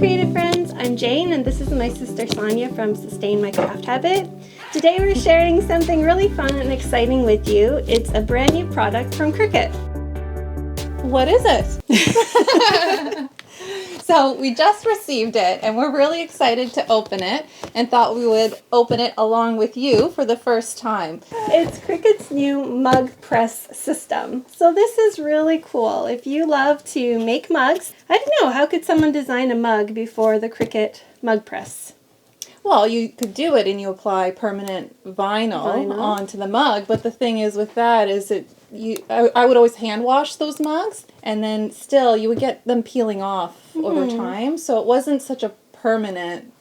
creative friends, I'm Jane and this is my sister Sonia from Sustain My Craft Habit. Today we're sharing something really fun and exciting with you. It's a brand new product from Cricut. What is it? So we just received it and we're really excited to open it and thought we would open it along with you for the first time. It's Cricut's new mug press system. So this is really cool. If you love to make mugs, I don't know, how could someone design a mug before the Cricut Mug Press? Well, you could do it and you apply permanent vinyl onto the mug, but the thing is with that is I would always hand wash those mugs and then still you would get them peeling off over time, so it wasn't such a permanent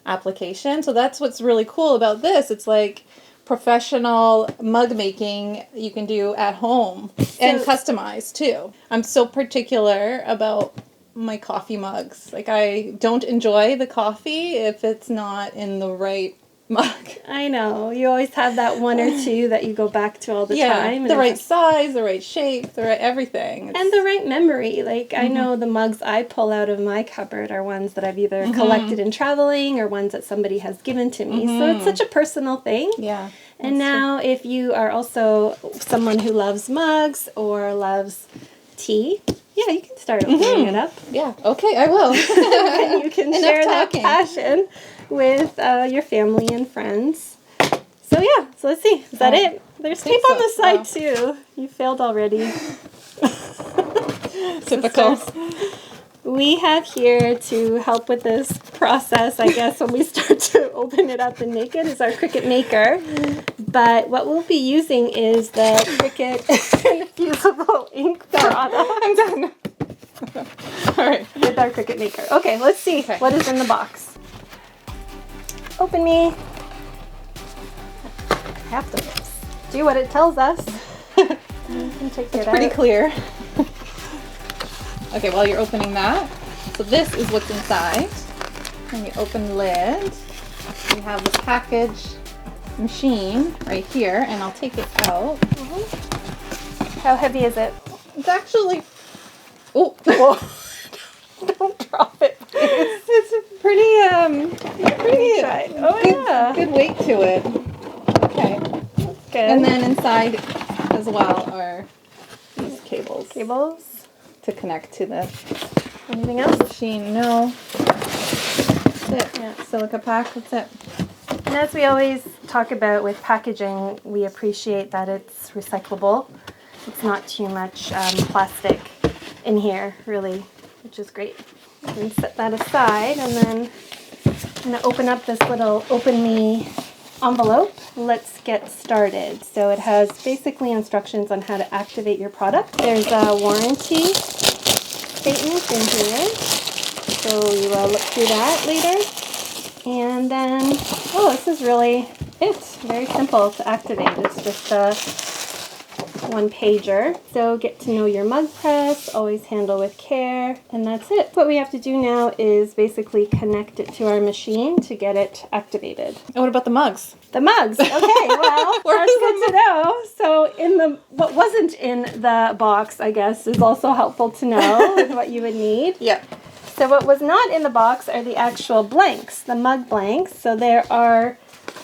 application. So that's what's really cool about this. It's like professional mug making you can do at home and customize too. I'm so particular about my coffee mugs. Like, I don't enjoy the coffee if it's not in the right mug. I know. You always have that one or two that you go back to all the time. The right size, the right shape, the right everything. And the right memory. Like, I know the mugs I pull out of my cupboard are ones that I've either collected in traveling or ones that somebody has given to me. So it's such a personal thing. Yeah. And now if you are also someone who loves mugs or loves tea, yeah, you can start opening it up. Yeah, okay, I will. And you can share that passion with your family and friends. So yeah, so let's see. Is that it? There's tape on the side too. You failed already. Typical. We have here to help with this process, I guess, when we start to open it up and make it, is our Cricut Maker. But what we'll be using is the Cricut Infusible Ink product. I'm done. All right. With our Cricut Maker. Okay, let's see what is in the box. Open me. I have to do what it tells us. You can take it out. Pretty clear. Okay, while you're opening that, so this is what's inside. When you open the lid, we have this package machine right here, and I'll take it out. How heavy is it? It's actually, Don't drop it, please. it's a pretty good weight to it. Okay. That's good. And then inside as well are these cables. To connect to the Anything else? machine. No. That's it. Yeah. Silica pack. That's it. And as we always talk about with packaging, we appreciate that it's recyclable. It's not too much plastic in here, really, which is great. You can set that aside, and then I'm going to open up this little Open Me envelope. Let's get started. So it has basically instructions on how to activate your product. There's a warranty statement in here, so you will look through that later. And then, this is really it. Very simple to activate. It's just a one-pager. So get to know your mug press, always handle with care, and that's it. What we have to do now is basically connect it to our machine to get it activated. And what about the mugs? The mugs. Okay, well, that's good to know. So what wasn't in the box, I guess, is also helpful to know with what you would need. Yeah. So what was not in the box are the actual blanks, the mug blanks. So there are,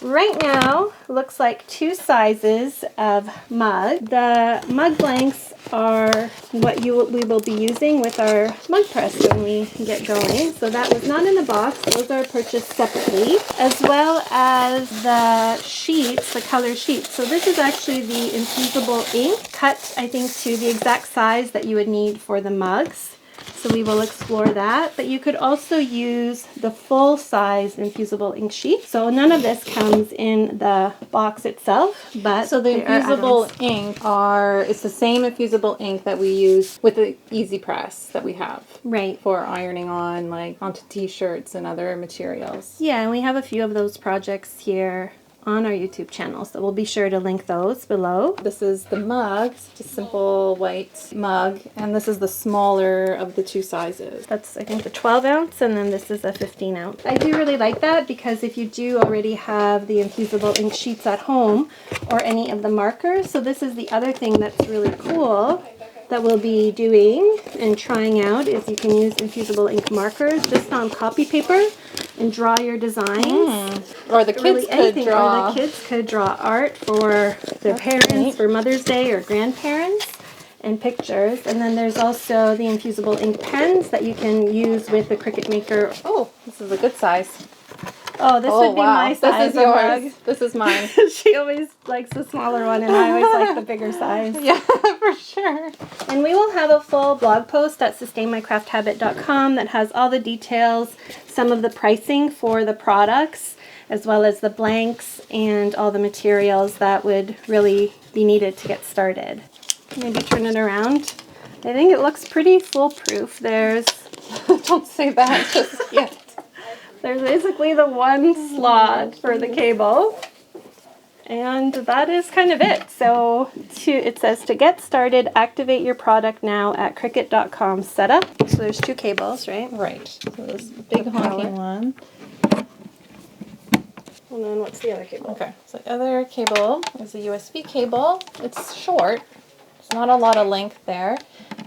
right now, looks like 2 sizes of mug. The mug blanks are what we will be using with our mug press when we get going. So that was not in the box. Those are purchased separately, as well as the sheets, the color sheets. So this is actually the infusible ink, cut, I think, to the exact size that you would need for the mugs. So we will explore that, but you could also use the full-size infusible ink sheet. So none of this comes in the box itself, but so the infusible ink it's the same infusible ink that we use with the Easy Press that we have. Right. For ironing on, like, onto t-shirts and other materials. Yeah, and we have a few of those projects here on our YouTube channel, so we'll be sure to link those below. This is the mug, just a simple white mug, and this is the smaller of the 2 sizes. That's, I think, the 12 ounce, and then this is a 15 ounce. I do really like that because if you do already have the infusible ink sheets at home or any of the markers, so this is the other thing that's really cool. that we'll be doing and trying out is you can use infusible ink markers just on copy paper and draw your designs. Or the kids really could anything, draw. or the kids could draw art for their parents, neat. for Mother's Day or grandparents, and pictures. And then there's also the infusible ink pens that you can use with the Cricut Maker. Oh, this is a good size. Oh, this would be my size. This is yours. This is mine. She always likes the smaller one, and I always like the bigger size. Yeah, for sure. And we will have a full blog post at sustainmycrafthabit.com that has all the details, some of the pricing for the products, as well as the blanks and all the materials that would really be needed to get started. Maybe turn it around. I think it looks pretty foolproof. There's Don't say that just yet. There's basically the one slot for the cable, and that is kind of it. So it says to get started, activate your product now at Cricut.com setup. So there's two cables, right? Right. So this big honking one. And then what's the other cable? Okay. So the other cable is a USB cable. It's short. There's not a lot of length there.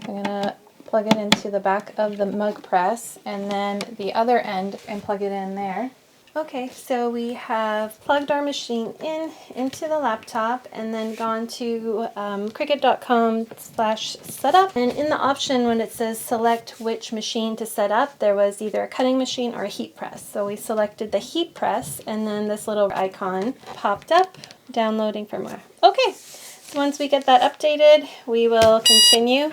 I'm gonna plug it into the back of the mug press and then the other end and plug it in there. Okay, so we have plugged our machine into the laptop and then gone to Cricut.com/setup. And in the option when it says select which machine to set up, there was either a cutting machine or a heat press. So we selected the heat press, and then this little icon popped up, downloading firmware. Okay, so once we get that updated, we will continue.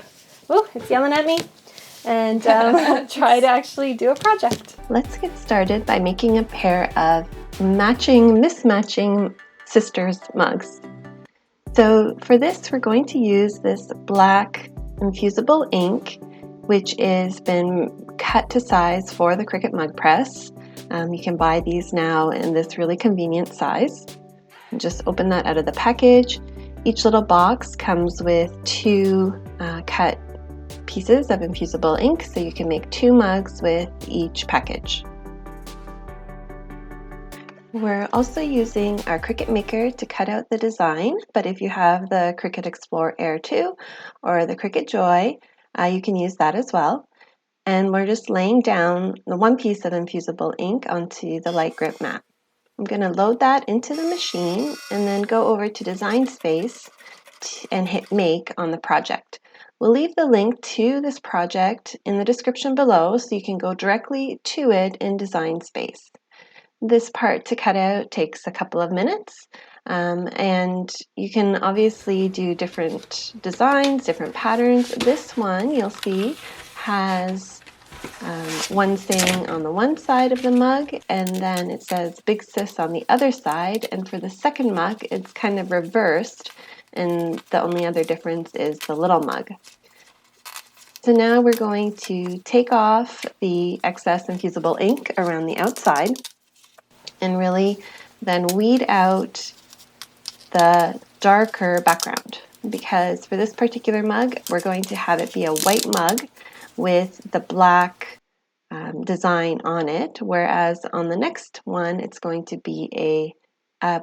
Oh, it's yelling at me. And try to actually do a project. Let's get started by making a pair of mismatching sisters mugs. So for this, we're going to use this black infusible ink, which has been cut to size for the Cricut Mug Press. You can buy these now in this really convenient size. And just open that out of the package. Each little box comes with two cut pieces of infusible ink, so you can make 2 mugs with each package. We're also using our Cricut Maker to cut out the design, but if you have the Cricut Explore Air 2 or the Cricut Joy, you can use that as well. And we're just laying down the one piece of infusible ink onto the light grip mat. I'm going to load that into the machine and then go over to Design Space and hit Make on the project. We'll leave the link to this project in the description below so you can go directly to it in Design Space. This part to cut out takes a couple of minutes, and you can obviously do different designs, different patterns. This one you'll see has one saying on the one side of the mug, and then it says Big Sis on the other side, and for the second mug it's kind of reversed, and the only other difference is the little mug. So now we're going to take off the excess infusible ink around the outside and really then weed out the darker background, because for this particular mug we're going to have it be a white mug with the black design on it, whereas on the next one it's going to be a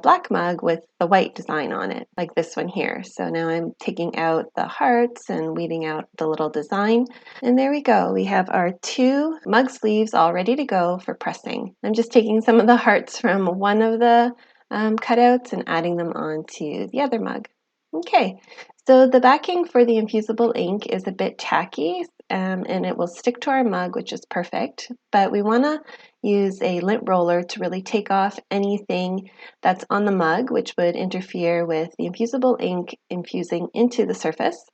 black mug with the white design on it, like this one here. So now I'm taking out the hearts and weeding out the little design. And there we go. We have our 2 mug sleeves all ready to go for pressing. I'm just taking some of the hearts from one of the cutouts and adding them onto the other mug. Okay, so the backing for the infusible ink is a bit tacky, and it will stick to our mug, which is perfect, but we want to use a lint roller to really take off anything that's on the mug, which would interfere with the infusible ink infusing into the surface.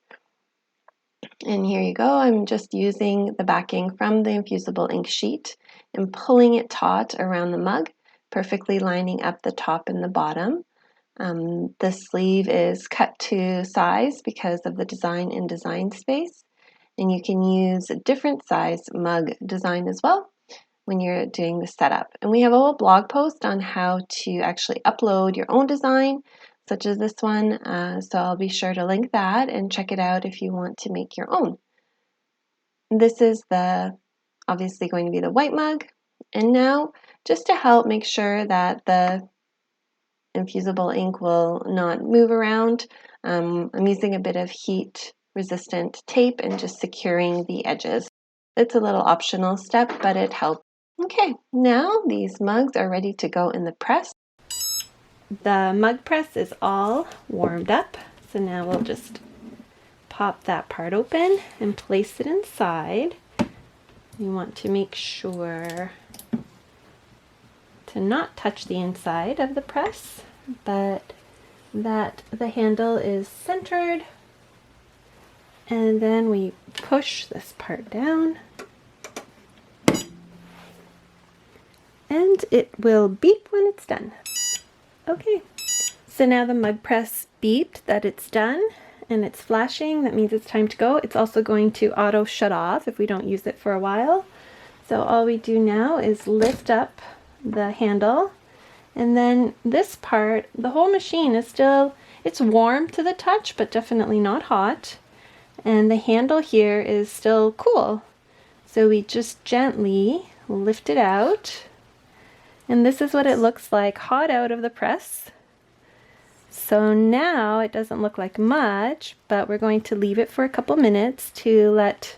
And here you go. I'm just using the backing from the infusible ink sheet and pulling it taut around the mug, perfectly lining up the top and the bottom. The sleeve is cut to size because of the design in Design Space, and you can use a different size mug design as well when you're doing the setup. And we have a whole blog post on how to actually upload your own design, such as this one, so I'll be sure to link that and check it out if you want to make your own. This is obviously going to be the white mug, and now just to help make sure that the infusible ink will not move around, I'm using a bit of heat resistant tape and just securing the edges. It's a little optional step, but it helps. Okay, now these mugs are ready to go in the press. The mug press is all warmed up, so now we'll just pop that part open and place it inside. You want to make sure to not touch the inside of the press, but that the handle is centered, and then we push this part down and it will beep when it's done. Okay, so now the mug press beeped that it's done and it's flashing. That means it's time to go. It's also going to auto shut off if we don't use it for a while. So all we do now is lift up the handle, and then this part, the whole machine is still, it's warm to the touch, but definitely not hot. And the handle here is still cool. So we just gently lift it out. And this is what it looks like hot out of the press. So now it doesn't look like much, but we're going to leave it for a couple minutes to let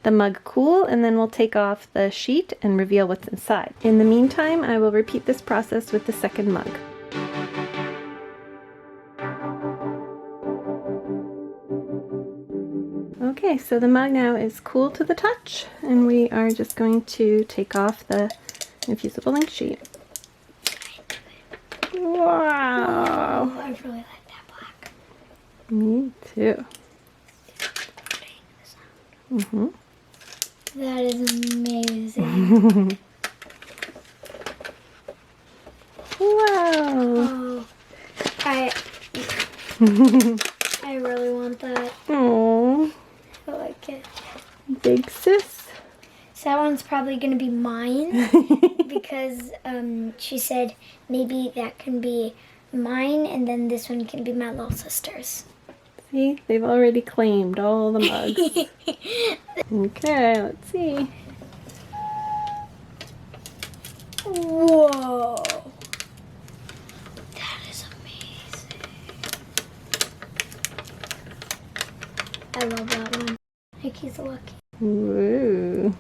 the mug cool, and then we'll take off the sheet and reveal what's inside. In the meantime, I will repeat this process with the second mug. Okay, so the mug now is cool to the touch, and we are just going to take off the infusible ink sheet. Wow! Oh, I really like that black. Me too. Mm-hmm. That is amazing. Wow! Oh, I really want that. Oh, I like it. big sis. So that one's probably going to be mine because she said maybe that can be mine and then this one can be my little sister's. See, they've already claimed all the mugs. Okay, let's see. Whoa. That is amazing. I love that one. I think he's lucky. Woo.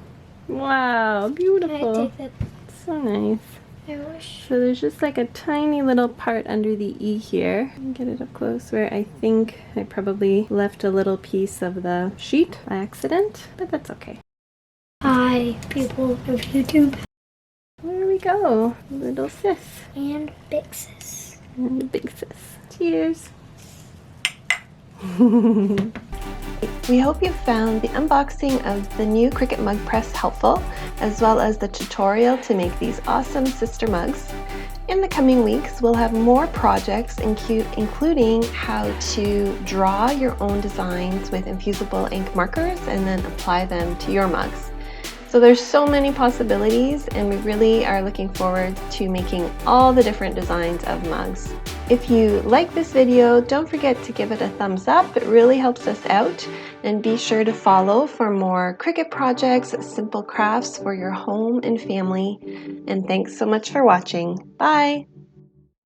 Wow, Can I beautiful. take that? So nice. I wish. So there's just like a tiny little part under the E here. Get it up close where I think I probably left a little piece of the sheet by accident, but that's okay. Hi, people of YouTube. There we go. Little sis And big sis. and big sis. Cheers. We hope you found the unboxing of the new Cricut Mug Press helpful, as well as the tutorial to make these awesome sister mugs. In the coming weeks, we'll have more projects, including how to draw your own designs with infusible ink markers and then apply them to your mugs. So there's so many possibilities, and we really are looking forward to making all the different designs of mugs. If you like this video, don't forget to give it a thumbs up. It really helps us out. And be sure to follow for more Cricut projects, simple crafts for your home and family. And thanks so much for watching. Bye!